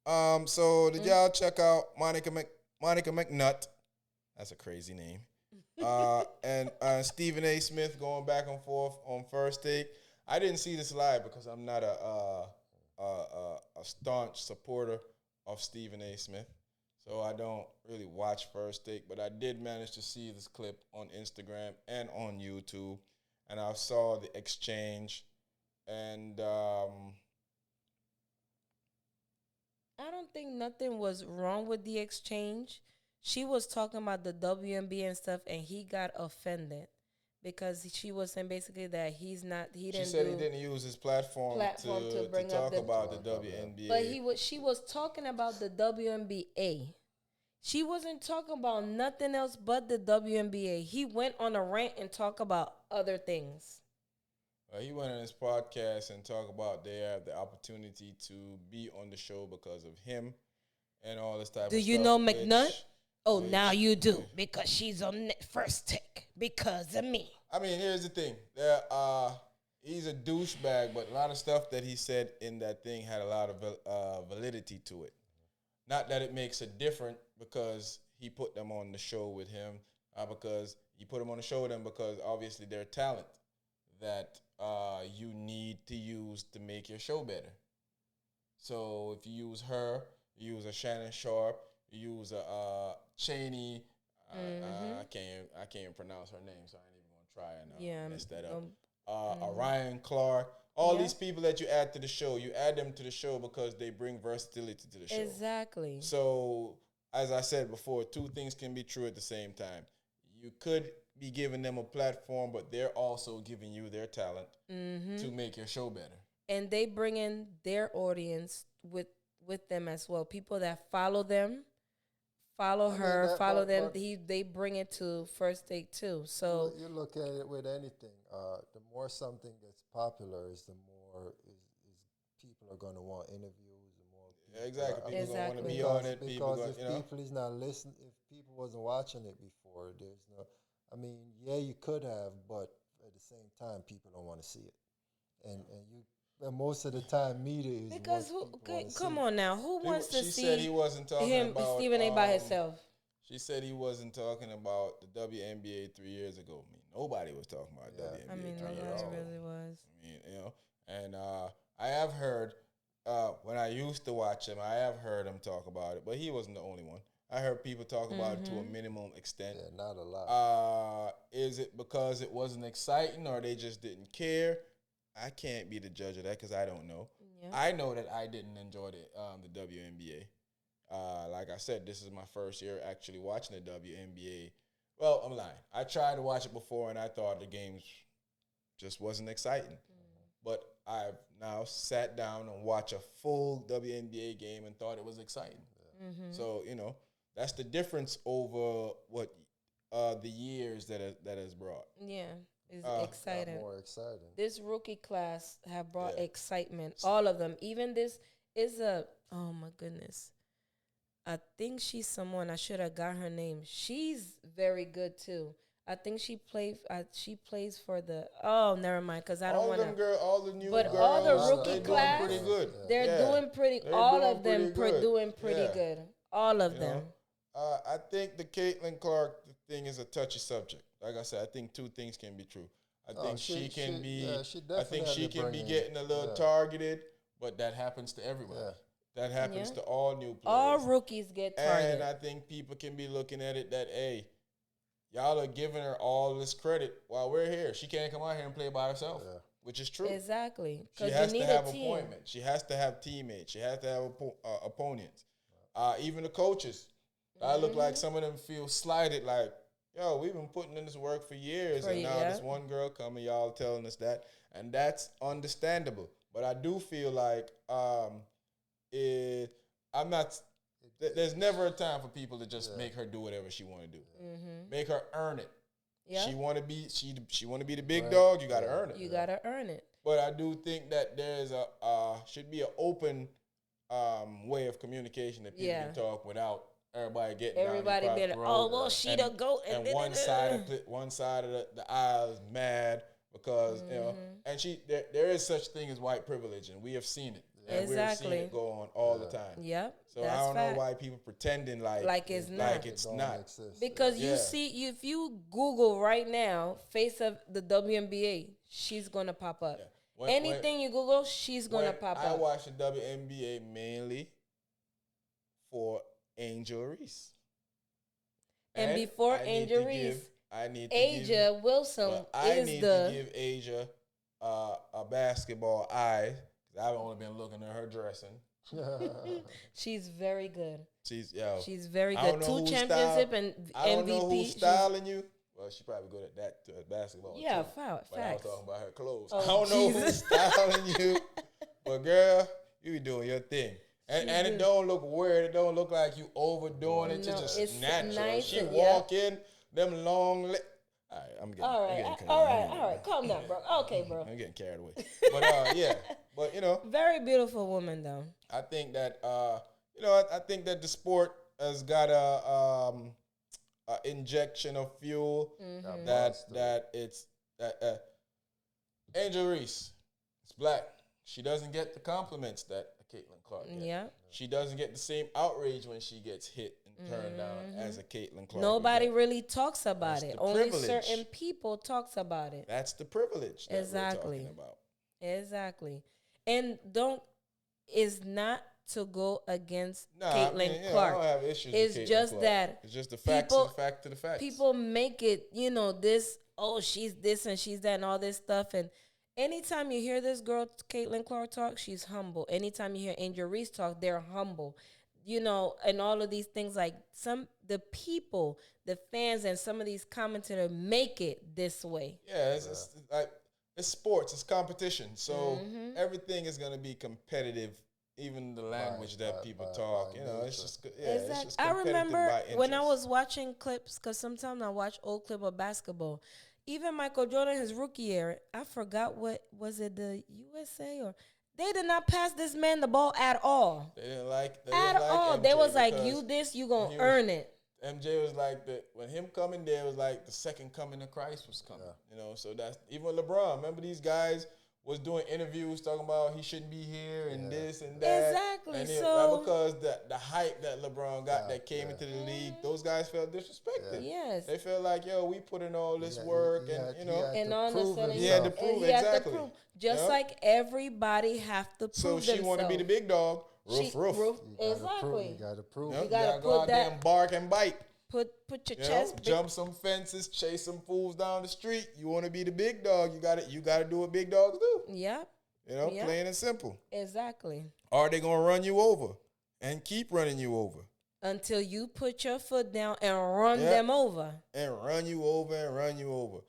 So did y'all check out Monica McNutt? That's a crazy name. And Stephen A. Smith going back and forth on First Take. I didn't see this live because I'm not a staunch supporter of Stephen A. Smith, so I don't really watch First Take. But I did manage to see this clip on Instagram and on YouTube, and I saw the exchange. And I don't think nothing was wrong with the exchange. She was talking about the WNBA and stuff, and he got offended because she was saying basically that he she didn't said he do didn't use his platform platform to to bring up talk the. about the But WNBA. she was talking about the WNBA. She wasn't talking about nothing else but the WNBA. He went on a rant and talked about other things. He went on his podcast and talked about they have the opportunity to be on the show because of him and all this type Do of you stuff. know McNutt? Oh, now Which, you do because she's on First Take because of me. I mean, here's the thing. He's a douchebag, but a lot of stuff that he said in that thing had a lot of validity to it. Not that it makes it different because he put them on the show with him, because he put them on the show with them because obviously they're talent that you need to use to make your show better. So if you use her, you use a Shannon Sharp, you use a Cheney. I can't even pronounce her name, so I ain't even gonna try and Yeah. mess that up. A Mm-hmm. Ryan Clark. All Yeah. these people that you add to the show, you add them to the show because they bring versatility to the show. Exactly. So, as I said before, two things can be true at the same time. You could be giving them a platform, but they're also giving you their talent to make your show better. And they bring in their audience with them as well. People that follow them, follow her, follow them. They bring it to First Take too. So you look at it with anything. The more something gets popular, is the more is people are going to want interviews. The more Yeah, exactly. I People mean, gonna want to Exactly. be on it. People because going, if you know. people is not listening, if people wasn't watching it before, there's no. I mean, yeah, you could have, but at the same time, people don't want to see it, and you. And most of the time, media is what because who? people want to Come see. on now, who wants to She said he see wasn't talking him about. Stephen A. by himself? She said he wasn't talking about the WNBA 3 years ago. I mean, nobody was talking about Yeah. I WNBA mean, 3 years nobody ago. really was. I mean, and I have heard when I used to watch him, I have heard him talk about it, but he wasn't the only one. I heard people talk about it to a minimum extent. Yeah, not a lot. Is it because it wasn't exciting or they just didn't care? I can't be the judge of that because I don't know. Yeah. I know that I didn't enjoy the WNBA. Like I said, this is my first year actually watching the WNBA. Well, I'm lying. I tried to watch it before and I thought the games just wasn't exciting. But I've now sat down and watched a full WNBA game and thought it was exciting. So, that's the difference over what the years that has brought. Yeah, it's Got exciting. more exciting. This rookie class have brought Yeah. excitement. All of them. Even this is a. Oh my goodness. I think she's someone I should have got her name. She's very good too. I think she played. She plays for the. Oh, never mind. Because I don't All want them to. girl, all the new But girls, all the rookie they're class, doing pretty good. They're Yeah. doing pretty. They're All doing of them pretty good. doing pretty Yeah. good. All of You them. know, I think the Caitlin Clark thing is a touchy subject. Like I said, I think two things can be true. I think she can be. I think she can be getting a little targeted, but that happens to everybody. Yeah. That happens Yeah. to all new players. All rookies get targeted. And I think people can be looking at it that, hey, y'all are giving her all this credit while we're here. She can't come out here and play by herself, which is true. Exactly. She Because has you to need have a team. appointments. She has to have teammates. She has to have opponents. Even the coaches. I look like some of them feel slighted, like, yo, we've been putting in this work for years, and now this one girl coming, y'all telling us that. And that's understandable. But I do feel like I'm not. There's never a time for people to just make her do whatever she want to do. Make her earn it. Yeah. She want to be the big dog. You got to earn it. You gotta earn it. But I do think that there's should be an open way of communication that people can talk without everybody getting Everybody down being each like, other's oh throat. well, she the goat, And one side of the aisle is mad because and there is such thing as white privilege, and we have seen it. And we're seeing Exactly. it go on all the time. Yep. So that's I don't fact. know why people pretending Like it's not. like it's Don't not. exist. Because Yeah. you see, if you Google right now, face of the WNBA, she's gonna pop up. Yeah. Anything you Google, she's gonna when pop I up. watch the WNBA mainly for Angel Reese. And before I need Angel to give- Reese, I need to Asia Wilson well, I is need the to give Asia a basketball eye. 'Cause I've only been looking at her dressing. she's very good. She's She's very I good. don't know 2 who's championship style- and I don't know MVP. who's styling you. Well, she's probably good at that basketball. Yeah, too. facts. But I was talking about her clothes. Oh, I don't know Jesus. who's styling you, but girl, you be doing your thing. And She it do. don't look weird. It don't look like you overdoing it. No, It's it's just natural. nice She and- walk in, them long legs. All right, I'm getting. All I'm right, getting carried- all I'm right, getting- all right. Calm down, bro. Okay, bro. I'm getting carried away. But yeah, but Very beautiful woman, though. I think that I think that the sport has got a injection of fuel Mm-hmm. that it's Angel Reese. It's black. She doesn't get the compliments that Caitlin Clark gets. Yeah. She doesn't get the same outrage when she gets hit and turned down as a Caitlin Clark. Nobody would get. really talks about That's it. the Only privilege. certain people talks about it. That's the privilege that Exactly. we're talking about. Exactly. And is not to go against Nah, Caitlin I mean, Clark. I don't have issues It's with Caitlin just Clark. that It's just the facts people- and the fact of the facts. People make it, this, oh, she's this and she's that and all this stuff. And anytime you hear this girl, Caitlin Clark, talk, she's humble. Anytime you hear Angel Reese talk, they're humble. And all of these things, like the people, the fans, and some of these commentators make it this way. Yeah, it's like it's sports, it's competition. So Mm-hmm. everything is gonna be competitive, even the language that people talk. by It's nature. just it's Exactly. just I competitive remember by when I interest. was watching clips, because sometimes I watch old clip of basketball. Even Michael Jordan, his rookie year, I forgot what was it, the USA or they did not pass this man the ball at all. They didn't like At all. They MJ was like, because you this, you gonna he was- earn it. MJ was like when him coming there was like the second coming of Christ was coming. So that's even with LeBron. Remember these guys was doing interviews talking about he shouldn't be here and this and that. Exactly, And so- because the hype that LeBron got that came into the league, those guys felt disrespected. Yes. They felt like, yo, we put in all this work and And all of a sudden, He had to prove, he had to exactly. prove. Just Yeah. like everybody have to prove So she want to be the big dog. Roof. Exactly. You gotta prove. Yep, it. you gotta gotta go put out there that- and bark and bite. Put your You know, chest. jump some fences, chase some fools down the street. You want to be the big dog. You got to do what big dogs do. Yep. Yeah. Plain and simple. Exactly. Are they gonna run you over and keep running you over Until you put your foot down and run Yep. them over. and run you over and run you over?